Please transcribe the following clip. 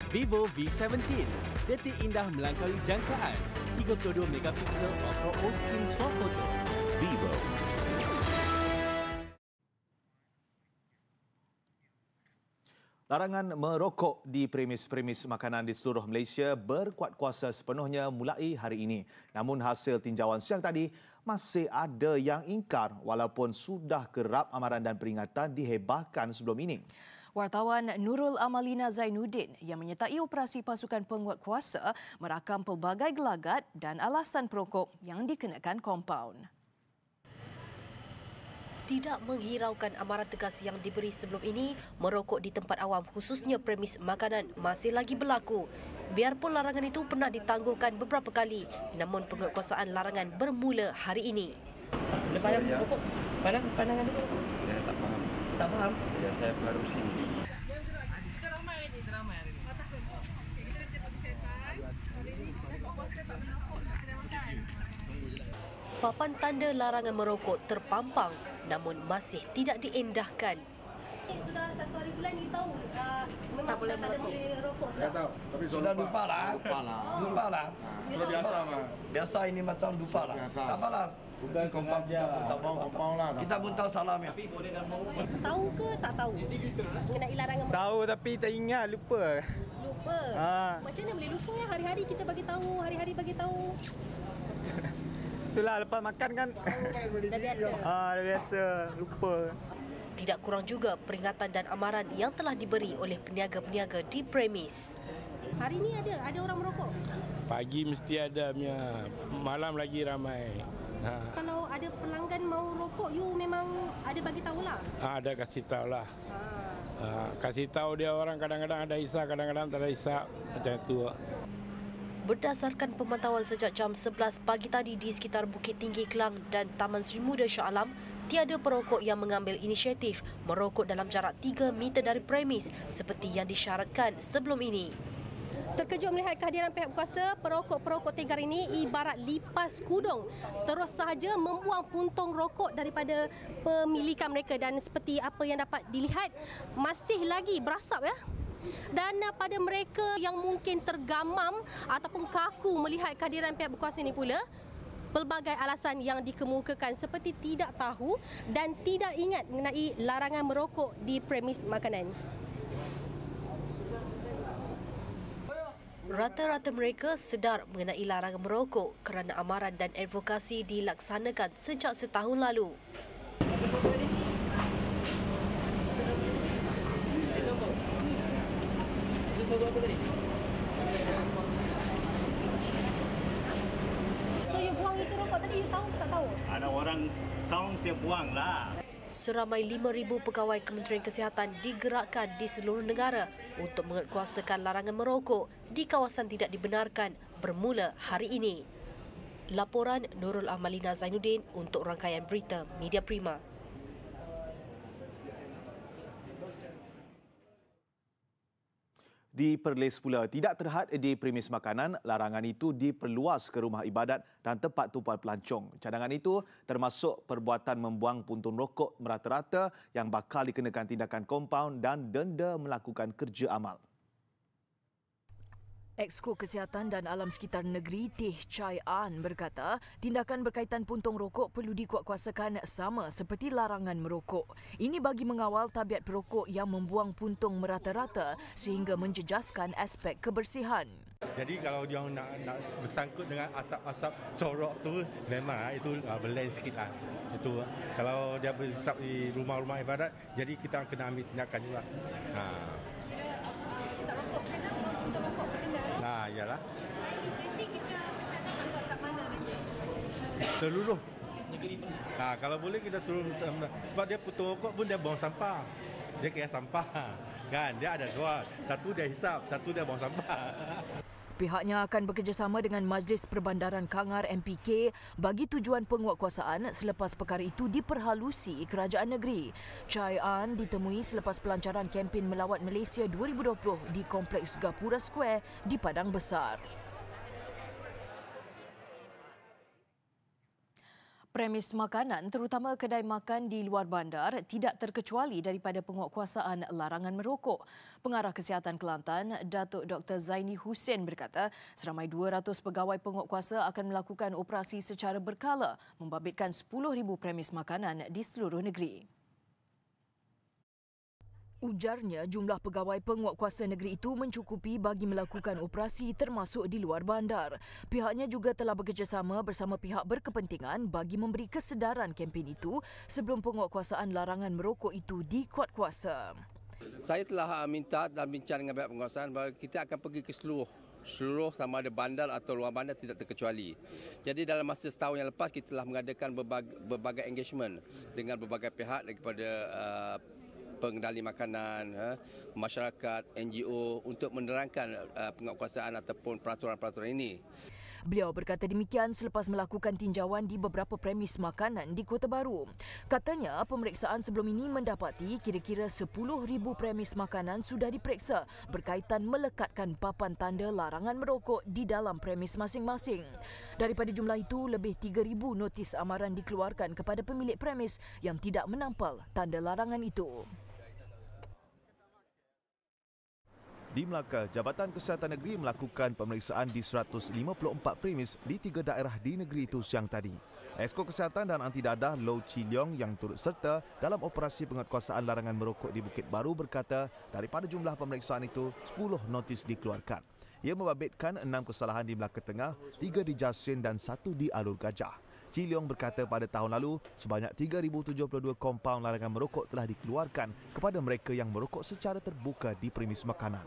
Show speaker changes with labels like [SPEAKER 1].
[SPEAKER 1] Vivo V17, detik indah melangkaui jangkaan. 32 megapiksel Ultra O-Screen swafoto. Vivo. Larangan merokok di premis-premis makanan di seluruh Malaysia berkuat kuasa sepenuhnya mulai hari ini. Namun hasil tinjauan siang tadi masih ada yang ingkar walaupun sudah kerap amaran dan peringatan dihebahkan sebelum ini.
[SPEAKER 2] Wartawan Nurul Amalina Zainuddin yang menyertai operasi pasukan penguat kuasa merakam pelbagai gelagat dan alasan perokok yang dikenakan kompaun.
[SPEAKER 3] Tidak menghiraukan amaran tegas yang diberi sebelum ini, merokok di tempat awam khususnya premis makanan masih lagi berlaku. Biarpun larangan itu pernah ditangguhkan beberapa kali, namun penguatkuasaan larangan bermula hari ini.
[SPEAKER 4] Lepas merokok, pandangan itu?
[SPEAKER 5] Saya tak faham.
[SPEAKER 4] Tak faham?
[SPEAKER 5] Ya, saya baru sini.
[SPEAKER 4] Kita ramai hari ini. Kita jaga kesihatan. Hari ini kita puasa tak merokok, tak kena makan.
[SPEAKER 3] Papan tanda larangan merokok terpampang namun masih tidak diendahkan.
[SPEAKER 6] Sudah 1 hari bulan ni tahu memang
[SPEAKER 4] boleh
[SPEAKER 6] tak ada boleh rokok.
[SPEAKER 7] Saya tahu, tapi
[SPEAKER 8] sudah lupa lah. Lupa lah.
[SPEAKER 7] Biasa mah.
[SPEAKER 8] Biasa ini macam lupa lah.
[SPEAKER 7] Biasa.
[SPEAKER 8] Tak apalah. Bukan sengaja.
[SPEAKER 7] Kompang lah.
[SPEAKER 8] Kita pun tahu salamnya.
[SPEAKER 6] Tahu ke tak tahu mengenai larangan merokok?
[SPEAKER 9] Tahu tapi tak ingat, lupa.
[SPEAKER 6] Lupa. Macam mana boleh lupa? Hari-hari kita bagi tahu, hari-hari bagi tahu.
[SPEAKER 9] Itulah lepas makan kan.
[SPEAKER 6] Dah biasa.
[SPEAKER 9] Dah biasa, lupa.
[SPEAKER 3] Tidak kurang juga peringatan dan amaran yang telah diberi oleh peniaga-peniaga di premis.
[SPEAKER 6] Hari ni ada orang merokok.
[SPEAKER 10] Pagi mesti ada punya, malam lagi ramai.
[SPEAKER 6] Kalau ada pelanggan mau rokok, you memang ada bagi tahulah.
[SPEAKER 10] Ada kasih tahu lah. Kasih tahu dia orang kadang-kadang ada hisap, kadang-kadang tak ada hisap. Macam itu.
[SPEAKER 3] Berdasarkan pemantauan sejak jam 11 pagi tadi di sekitar Bukit Tinggi Kelang dan Taman Seri Muda Shah Alam, tiada perokok yang mengambil inisiatif merokok dalam jarak 3 meter dari premis seperti yang disyaratkan sebelum ini.
[SPEAKER 6] Terkejut melihat kehadiran pihak berkuasa, perokok-perokok tegar ini ibarat lipas kudung. Terus sahaja membuang puntung rokok daripada pemilikan mereka dan seperti apa yang dapat dilihat, masih lagi berasap ya. Dan pada mereka yang mungkin tergamam ataupun kaku melihat kehadiran pihak berkuasa ini pula, pelbagai alasan yang dikemukakan seperti tidak tahu dan tidak ingat mengenai larangan merokok di premis makanan.
[SPEAKER 3] Rata-rata mereka sedar mengenai larangan merokok kerana amaran dan advokasi dilaksanakan sejak setahun lalu.
[SPEAKER 6] So you buang itu rokok tadi, you tahu ke tak tahu?
[SPEAKER 1] Ada orang sound saya buang lah.
[SPEAKER 3] Seramai 5,000 pegawai Kementerian Kesihatan digerakkan di seluruh negara untuk menguatkuasakan larangan merokok di kawasan tidak dibenarkan bermula hari ini. Laporan Nurul Amalina Zainuddin untuk rangkaian berita Media Prima.
[SPEAKER 11] Di Perlis pula, tidak terhad di premis makanan, larangan itu diperluas ke rumah ibadat dan tempat tumpuan pelancong. Cadangan itu termasuk perbuatan membuang puntung rokok merata-rata yang bakal dikenakan tindakan kompaun dan denda melakukan kerja amal.
[SPEAKER 2] Exco Kesihatan dan Alam Sekitar Negeri Teh Chai An berkata tindakan berkaitan puntung rokok perlu dikuatkuasakan sama seperti larangan merokok. Ini bagi mengawal tabiat perokok yang membuang puntung merata-rata sehingga menjejaskan aspek kebersihan.
[SPEAKER 12] Jadi kalau dia nak bersangkut dengan asap-asap sorok tu memang itu berlain sikit lah. Itu kalau dia bersap di rumah-rumah ibadat, jadi kita kena ambil tindakan juga. Yalah.
[SPEAKER 6] Jadi kita bercakap buat kat mana lagi?
[SPEAKER 12] Seluruh negeri. Kalau boleh kita seluruh, sebab dia putung rokok pun dia buang sampah. Dia kira sampah. Kan dia ada dua. Satu dia hisap, satu dia buang sampah.
[SPEAKER 2] Pihaknya akan bekerjasama dengan Majlis Perbandaran Kangar MPK bagi tujuan penguatkuasaan selepas perkara itu diperhalusi kerajaan negeri. Chai An ditemui selepas pelancaran kempen melawat Malaysia 2020 di Kompleks Gapura Square di Padang Besar. Premis makanan, terutama kedai makan di luar bandar, tidak terkecuali daripada penguatkuasaan larangan merokok. Pengarah Kesihatan Kelantan, Datuk Dr. Zaini Hussein berkata, seramai 200 pegawai penguatkuasa akan melakukan operasi secara berkala, membabitkan 10,000 premis makanan di seluruh negeri. Ujarnya jumlah pegawai penguatkuasa negeri itu mencukupi bagi melakukan operasi termasuk di luar bandar. Pihaknya juga telah bekerjasama bersama pihak berkepentingan bagi memberi kesedaran kempen itu sebelum penguatkuasaan larangan merokok itu dikuatkuasa.
[SPEAKER 5] Saya telah minta dan bincang dengan pihak penguasaan bahawa kita akan pergi ke seluruh sama ada bandar atau luar bandar tidak terkecuali. Jadi dalam masa setahun yang lepas kita telah mengadakan berbagai engagement dengan berbagai pihak daripada pengendali makanan, masyarakat, NGO untuk menerangkan penguatkuasaan ataupun peraturan-peraturan ini.
[SPEAKER 2] Beliau berkata demikian selepas melakukan tinjauan di beberapa premis makanan di Kota Baru. Katanya pemeriksaan sebelum ini mendapati kira-kira 10,000 premis makanan sudah diperiksa berkaitan melekatkan papan tanda larangan merokok di dalam premis masing-masing. Daripada jumlah itu, lebih 3,000 notis amaran dikeluarkan kepada pemilik premis yang tidak menampal tanda larangan itu.
[SPEAKER 1] Di Melaka, Jabatan Kesihatan Negeri melakukan pemeriksaan di 154 premis di 3 daerah di negeri itu siang tadi. Esko Kesihatan dan Anti Dadah Low Chi Leong yang turut serta dalam operasi penguatkuasaan larangan merokok di Bukit Baru berkata daripada jumlah pemeriksaan itu, 10 notis dikeluarkan. Ia membabitkan 6 kesalahan di Melaka Tengah, 3 di Jasin dan 1 di Alur Gajah. Chi Leong berkata pada tahun lalu, sebanyak 3,072 kompaun larangan merokok telah dikeluarkan kepada mereka yang merokok secara terbuka di premis makanan.